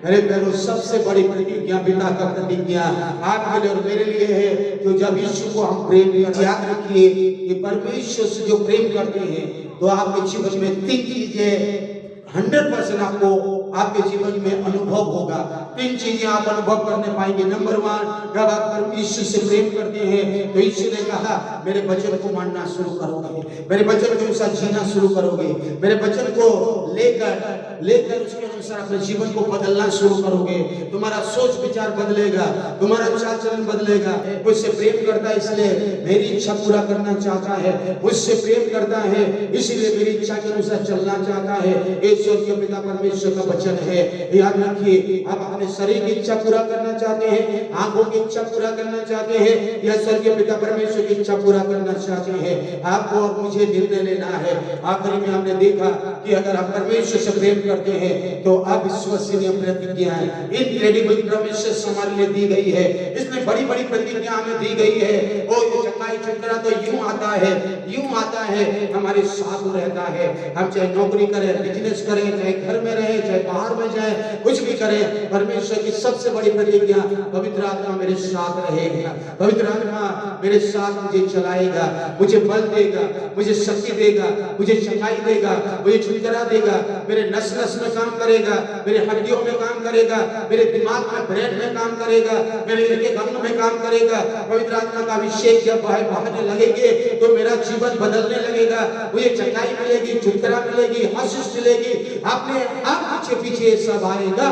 मेरे प्यारों, सबसे बड़ी प्रतिज्ञा पिता का प्रतिज्ञा आपके लिए और मेरे लिए है, तो जब यीशु को हम प्रेम करते, याद रखिए कि परमेश्वर से जो प्रेम करते हैं तो आपके जीवन में 3 चीजें 100% आपको आपके जीवन में अनुभव होगा। 3 चीजें आप अनुभव करने पाएंगे। नंबर 1, जब आप यीशु से प्रेम करते हैं तो यीशु ने कहा, मेरे वचन को मानना शुरू करोगे, मेरे वचन के अनुसार जीना शुरू करोगे, मेरे वचन को लेकर उसके अनुसार अपने जीवन को बदलना शुरू करोगे, तुम्हारा सोच विचार बदलेगा, तुम्हारा चाल चलन बदलेगा। मुझसे प्रेम करता है इसलिए मेरी इच्छा पूरा करना चाहता है, मुझसे प्रेम करता है इसलिए मेरी इच्छा के अनुसार चलना चाहता है। ईश्वर के पिता परमेश्वर का वचन है। याद रखिए, आप अपने शरीर की इच्छा पूरा करना चाहते हैं, आंखों की इच्छा पूरा करना चाहते हैं, या स्वर्गीय पिता परमेश्वर की इच्छा पूरा करना चाहते हैं, आपको और मुझे निर्णय लेना है। आखिरी में हमने देखा कि अगर आप परमेश्वर से प्रेम करते हैं तो अविश्वसनीय प्रतिज्ञाएं, इनक्रेडिबल प्रॉमिसेस हमारे लिए दी गई है। इसमें बड़ी बड़ी प्रतिज्ञा हमें दी गई है। और ये चकाई चुटरा तो यूं आता है हमारे साथ रहता है। हम चाहे नौकरी करें, बिजनेस करें, चाहे घर में रहे, चाहे बाहर में जाए, कुछ भी करें, परमेश्वर की सबसे बड़ी प्रतिज्ञा, पवित्र आत्मा मेरे साथ रहेगा, पवित्र आत्मा मेरे साथ मुझे चलाएगा, मुझे बल देगा, मुझे शक्ति देगा, मुझे चंगाई देगा, मुझे छुटकारा देगा, मेरे नस नस में काम करेगा, मेरे हड्डियों में काम करेगा, मेरे दिमाग में, ब्रेन में काम करेगा, मेरे एक अंग में काम करेगा। पवित्र आत्मा का अभिषेक जब बहने लगेंगे तो मेरा जीवन बदलने लगेगा, मुझे चंगाई मिलेगी, छुटकारा मिलेगी, आशीष मिलेगी, अपने आप पीछे सब आएगा।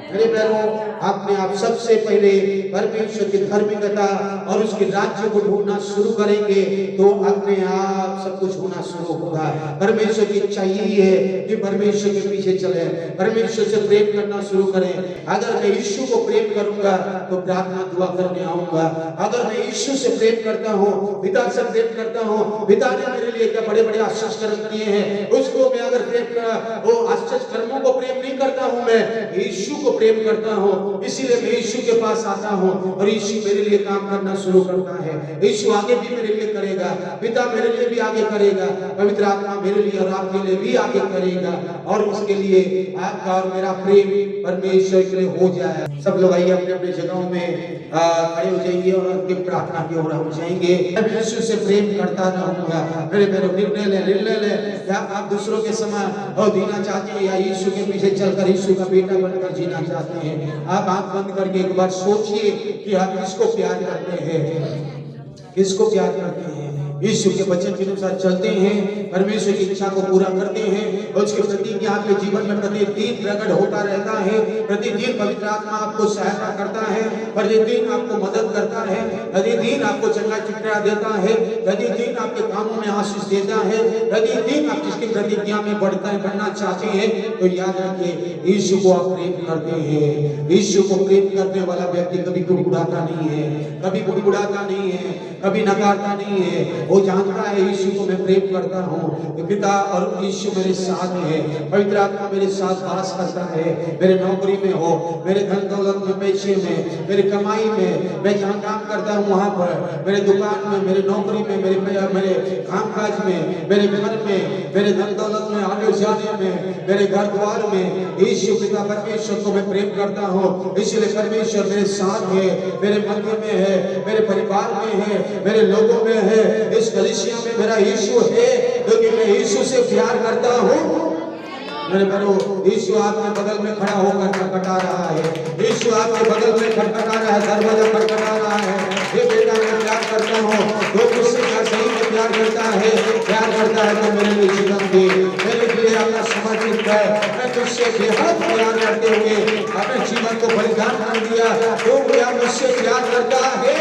मेरे प्यारों, अपने आप सबसे पहले परमेश्वर की धार्मिकता और उसके राज्य को ढूंढना शुरू करेंगे तो अपने आप सब कुछ होना शुरू होगा। परमेश्वर की इच्छा यही है कि परमेश्वर के पीछे चले, परमेश्वर से प्रेम करना शुरू करें। अगर मैं यीशु को प्रेम करूंगा तो प्रार्थना दुआ करने आऊंगा। अगर मैं यीशु से प्रेम करता हूँ, पिता से प्रेम करता हूँ, पिता ने मेरे लिए क्या बड़े बड़े आश्चर्य कर्म किए हैं, उसको मैं अगर वो आश्चर्य कर्मों को प्रेम नहीं नहीं करता हूँ, मैं यीशु को प्रेम करता हूँ, इसीलिए मैं यीशु के पास आता हूँ और यीशु मेरे लिए काम करना शुरू करता है। यीशु आगे भी मेरे लिए करेगा, पिता मेरे लिए भी आगे करेगा, पवित्र आत्मा मेरे लिए और आपके लिए भी आगे करेगा और उसके लिए आपका और मेरा प्रेम परमेश्वर के लिए हो जाए। सब लोग आइए अपने अपने जगहों में खड़े हो जाइए और उनकी प्रार्थना की ओर हम जाएंगे। मैं यीशु से प्रेम करता रहूंगा। मेरे निर्णय ले क्या आप दूसरों के समय और जीना चाहते हैं या यीशु के पीछे चलकर यीशु का बेटा बनकर जीना चाहते हैं? आप आंख बंद करके एक बार सोचिए कि आप किसको प्यार करते हैं, किसको प्यार करते हैं। यीशु के वचन के अनुसार चलते हैं, परमेश्वर की इच्छा को पूरा करते हैं और उसके प्रतिज्ञा आपके जीवन में प्रतिदिन प्रकट होता रहता है। प्रतिदिन पवित्र आत्मा आपको सहायता करता है, प्रतिदिन आपको मदद करता है, प्रतिदिन आपको चंगा चिट्ठा देता है, प्रतिदिन आपके कामों में आशीष देता है, प्रतिदिन आप जिसकी प्रतिज्ञा में बढ़ना चाहते हैं तो याद रखिए यीशु को आप प्रेम करते हैं। यीशु को प्रेम करने वाला व्यक्ति कभी गुड़गुड़ाता नहीं है, कभी गुड़गुड़ाता नहीं है, कभी नकारता नहीं है। वो जानता है यीशु को मैं प्रेम करता हूँ, पिता और यीशु मेरे साथ है, पवित्र आत्मा मेरे साथ वास करता है। मेरे नौकरी में हो, मेरे धन दौलत में, पैसे में, मेरे कमाई में, मैं जहाँ काम करता हूँ वहाँ पर, मेरे दुकान में, मेरे नौकरी में, मेरे कामकाज में, मेरे घर में, मेरे धन दौलत में, आगे जाने में, मेरे घर द्वार में यीशु पिता परमेश्वर को मैं प्रेम करता हूँ। इसलिए परमेश्वर मेरे साथ है, मेरे मध्य में है, मेरे परिवार में है, मेरे लोगों में है, इस कलीसिया में मेरा यीशु है क्योंकि मैं यीशु से प्यार करता हूँ। मेरे बहनों, यीशु आपके बगल में खड़ा होकर खटखटा रहा है, यीशु आपके बगल में खटखटा रहा है, दरवाजा खटखटा रहा है। ये बेटा मैं प्यार करता हूँ, तो मुझसे सही में प्यार करता है तो मेरे लिए जीवन दे, मेरे लिए अपना समर्पित है। मैं तुझसे बेहद प्यार करते हुए अपने जीवन को बलिदान कर दिया। तो क्या मुझसे प्यार करता है?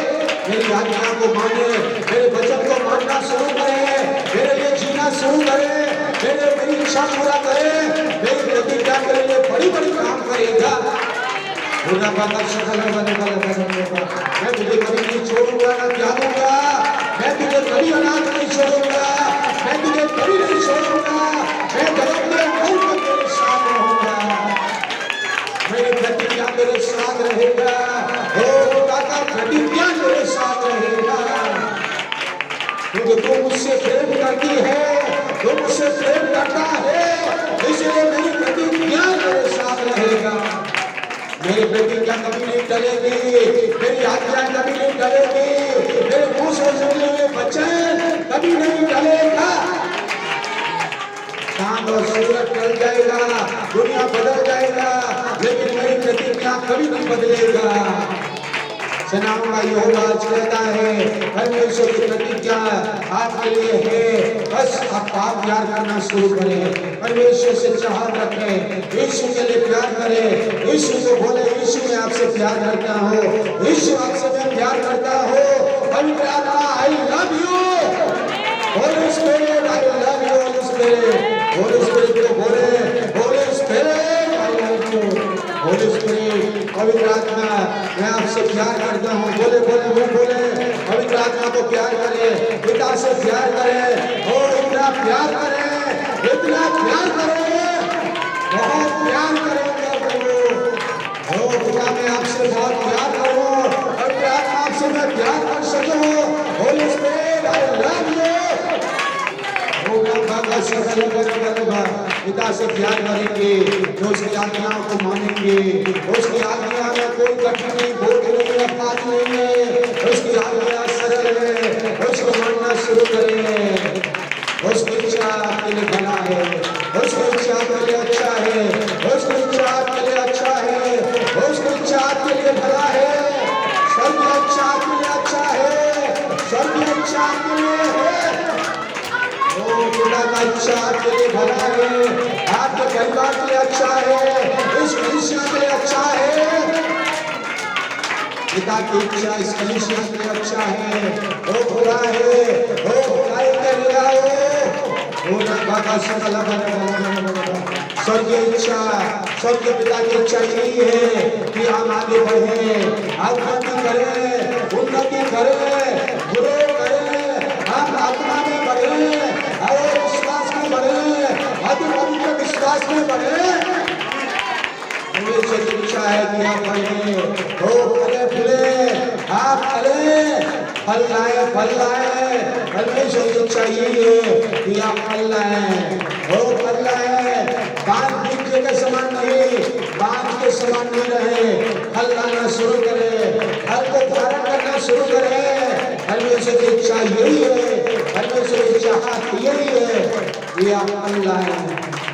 मेरी आज्ञा को माने, मेरे वचन को मानना शुरू करें, मेरे लिए जीना शुरू करें, मेरी इच्छा पूरा करें, मेरी प्रतिज्ञा के लिए बड़ी बड़ी काम करेगा। मैं तुझे कभी नहीं छोड़ूंगा ना त्यागूंगा, मैं तुझे कभी अनाथ नहीं छोड़ूंगा, मैं तुझे कभी नहीं छोड़ूंगा, मैं बदलते हुए तेरे साथ रहूंगा, मेरी प्रतिज्ञा तेरे साथ रहेगा, प्रतिज्ञा तेरे साथ रहेगा। क्योंकि तू मुझसे प्रेम करती है, तू मुझसे प्रेम करता है, इसलिए मेरी प्रतिज्ञा तेरे साथ रहेगा। मेरी प्रतिज्ञा कभी नहीं टलेगी, मेरी आज्ञा कभी नहीं टलेगी, मेरे मुंह से निकले हुए वचन कभी नहीं टलेगा। चांद और सूरज टल जाएगा, दुनिया बदल जाएगा, लेकिन मेरी प्रतिज्ञा कभी नहीं बदलेगा। सेनाओं का यहोवा कहता है, परमेश्वर की प्रतिज्ञा आपके लिए है, बस आप प्यार करना शुरू करें, परमेश्वर से चाहत रखें, यीशु के लिए प्यार करें, यीशु को बोले यीशु मैं आपसे प्यार करता हूँ, यीशु आपसे मैं प्यार करता हूँ। पवित्र आत्मा I love you, Holi spirit I love you, Holi spirit, Holi spirit को बोले, Holi spirit I love you, Holi spirit, पवित्र आत्मा मैं आपसे प्यार करता हूँ। बोले बोले वो बोले, पवित्र आत्मा को प्यार करें, पिता से प्यार करें, और इतना प्यार करें, इतना प्यार करें, बहुत प्यार करेंगे प्रभु। ओ पिता मैं आपसे बहुत प्यार करूँ, पवित्र आत्मा आपसे मैं प्यार कर सकूँ। Holi spirit I love you. पिता से प्यार करेंगे, जो उसकी आज्ञाओं को मानेंगे, उसकी आज्ञा में कोई कठिनाई भोग नहीं है, बात नहीं है, उसकी आज्ञा सरल है, उसको मानना शुरू करें। उसकी इच्छा आपके लिए भला है, उसकी इच्छा आपके लिए अच्छा है, उसकी इच्छा आपके लिए अच्छा है, उसकी इच्छा आपके लिए भला है, स्वर्गीय इच्छा आपके लिए अच्छा है, स्वर्गीय इच्छा आपके लिए है। खुदा का इच्छा आपके लिए भला है, आपके परिवार के लिए अच्छा है, इस कलीसिया के लिए अच्छा है, पिता की इच्छा इस कलीसिया के लिए अच्छा है। वो बुरा है, वो बुराई करेगा, वो बाबा सकला स्वर्गीय इच्छा, स्वर्गीय पिता की इच्छा यही है कि हम आगे बढ़े, उन्नति करें, उन्नति करें, ग्रो करें, हम आत्मा में बढ़े, और विश्वास में बढ़े, पवित्र विश्वास में बढ़े। किया फले, ओ फले फूले, आप फले, फल लाए, परमेश्वर को चाहिए कि आप फल लाए, ओ फल लाए, बांध बीजे के समान नहीं, बांध के समान नहीं रहे, फल लाना शुरू करें, फल को धारण करना शुरू करें। परमेश्वर की इच्छा यही है, परमेश्वर की चाहत यही है कि आप फल लाए,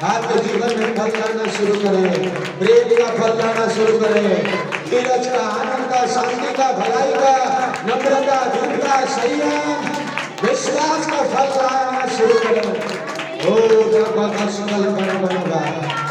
आपके जीवन में फल लाना शुरू करें, प्रेम का फल लाना शुरू करें, धीरज का, आनंद का, शांति का, भलाई का, नम्रता, धूप का, संयम, विश्वास का फल लाना शुरू करें। ओ बनेगा।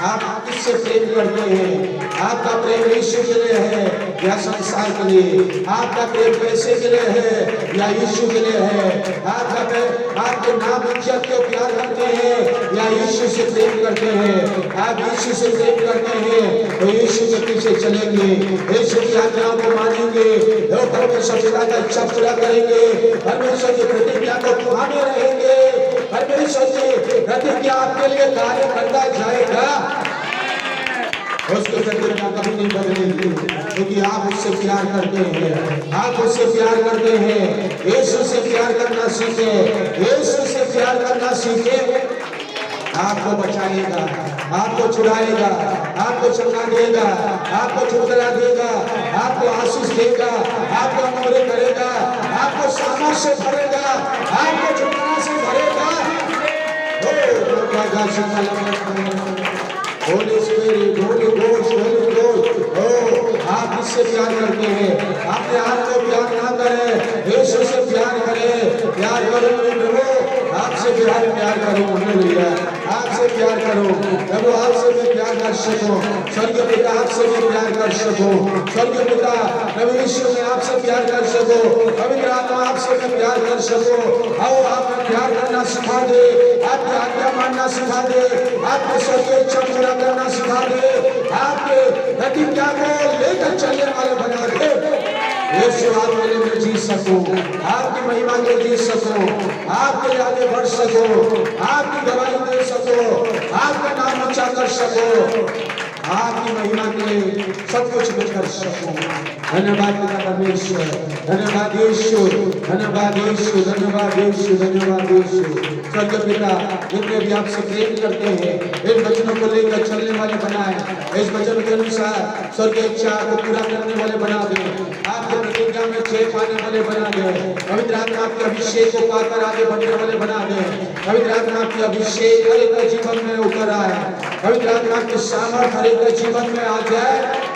आप किससे प्रेम करते हैं? आपका प्रेम यीशु के लिए है या संसार के लिए? आपका प्रेम पैसे के लिए है या यीशु के लिए है? आपका प्रेम आपके नाम इज्जत को प्यार करते हैं या यीशु से प्रेम करते हैं? आप यीशु से प्रेम करते हैं तो यीशु के पीछे चलेंगे, यीशु की आज्ञाओं को मानेंगे, परमेश्वर पिता का इच्छा पूरा करेंगे, परमेश्वर की प्रतिज्ञा को थामे रहेंगे, परमेश्वर की प्रतिज्ञा आपके लिए कार्य करता जाएगा, उसकी प्रतिज्ञा कभी नहीं बदलेगी, क्योंकि आप उससे प्यार करते हैं, आप उससे प्यार करते हैं। यीशु से प्यार करना सीखे, यीशु से प्यार करना सीखे, आपको बचाएगा, आपको छुड़ाएगा, आपको चंगा देगा, आपको छुटकारा देगा, आपको आशीष देगा, आपको अमूल्य करेगा, आपको सामर्थ से भरेगा, आपको छुटकारा से भरेगा। होली स्पिरिट, होली घोष, होली घोष, ओ आप इससे प्यार करते हैं, अपने आप को प्यार ना करें, यीशु से प्यार करें, प्यार करो प्रभु, आपसे प्यार करो, हालेलुया, आपसे प्यार करो प्रभु, आपसे मैं प्यार कर सकूं, स्वर्गीय पिता आपसे मैं प्यार कर सकूं, स्वर्गीय पिता प्रभु यीशु मैं आपसे प्यार कर सकूं, पवित्र आत्मा आपसे मैं प्यार कर सकूं। आओ आप में प्यार करना सिखा दे, आपकी आज्ञा मानना सिखा दे, आपके स्वर्गीय इच्छा पूरा करना सिखा दे, आपके प्रतिज्ञा को लेकर चलने वाले बना दे। यीशु आप मेरे में जी सकूं, आपकी महिमा को जी सकूं, आपके आगे बढ़ सकूं, आपकी गवाही दे सकूं, आपका नाम ऊंचा कर सकूं, आपकी महिमा के लिए सब कुछ मैं कर सकूं। धन्यवाद पिता परमेश्वर, धन्यवाद यीशु, धन्यवाद यीशु, धन्यवाद यीशु, धन्यवाद यीशु। स्वर्गीय पिता जितने भी आपसे प्रेम करते हैं, इन वचनों को लेकर चलने वाले बनाए, इस वचन के अनुसार स्वर्गीय इच्छा को पूरा करने वाले बना दे, आपके प्रतिज्ञा में जय पाने वाले बना दे, पवित्र आत्मा आपके अभिषेक को पाकर आगे बढ़ने वाले बना दे, पवित्र आत्मा आपके अभिषेक हर एक जीवन में उतर आए, पवित्र आत्मा की सामर्थ हर एक जीवन में आ जाए।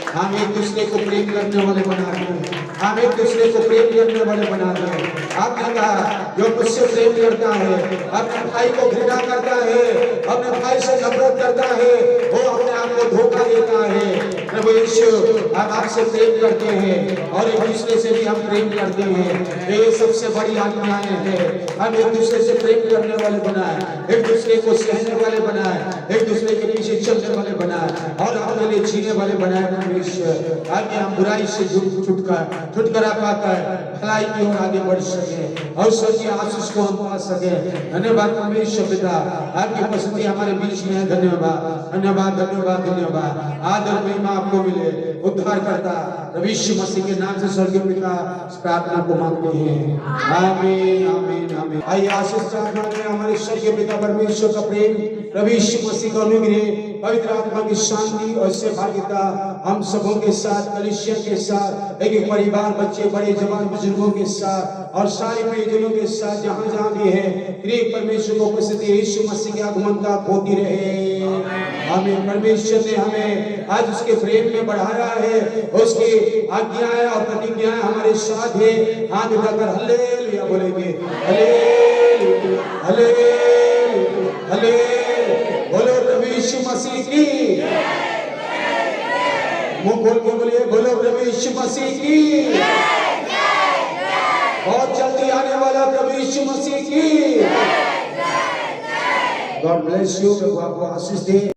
हम एक दूसरे को प्रेम करने वाले बना दें, हम एक दूसरे को प्रेम करने वाले बना दें। आपने कहा जो मुझसे प्रेम करता है, अपने भाई को घृणा करता है, अपने भाई से नफरत करता है, वो अपने आप को धोखा देता है। प्रभु यीशु हम आपसे प्रेम करते हैं और एक दूसरे से भी हम प्रेम करते हैं, ये सबसे बड़ी आज्ञाएं हैं। हम एक दूसरे से प्रेम करने वाले बनाए, एक दूसरे को सहने वाले बनाए, एक दूसरे के पीछे चलने वाले बनाए और अपने लिए जीने वाले बनाए। परमेश्वर आगे हम बुराई से छुटकारा पाकर भलाई की ओर आगे बढ़ सके और स्वर्गीय आशीष को हम पा सके। धन्यवाद परमेश्वर पिता, आपकी उपस्थिति हमारे बीच में है। धन्यवाद धन्यवाद धन्यवाद धन्यवाद। आदर महिमा आपको मिले। उद्धार करता प्रभु यीशु मसीह के नाम से स्वर्गीय पिता प्रार्थना को मांगते हैं। आमीन आमीन आमीन। आइए आशीष प्रार्थना में हमारे स्वर्गीय पिता परमेश्वर का प्रेम, प्रभु यीशु मसीह का अनुग्रह, पवित्र आत्मा की शांति और सहभागिता हम सबों के साथ, कलीसिया के साथ, एक परिवार, बच्चे, बड़े, जवान, बुजुर्गों के साथ और सारे प्रियजनों के साथ जहां जहां भी है, प्रिय परमेश्वर को उपस्थिति यीशु मसीह के आगमन का होती रहे। आमीन। परमेश्वर ने हमें आज उसके प्रेम में बढ़ाया है, उसकी आज्ञाएं और प्रतिज्ञाएं हमारे साथ है। हाथ उठाकर हालेलुया बोलेंगे, हालेलुया हालेलुया हालेलुया। बोलो प्रभु यीशु मसीह की, मुंह खोल के बोलिए, बोलो प्रभु यीशु मसीह की। बहुत जल्दी आने वाला प्रभु यीशु मसीह की। God bless you. प्रभु आपको आशीष दे।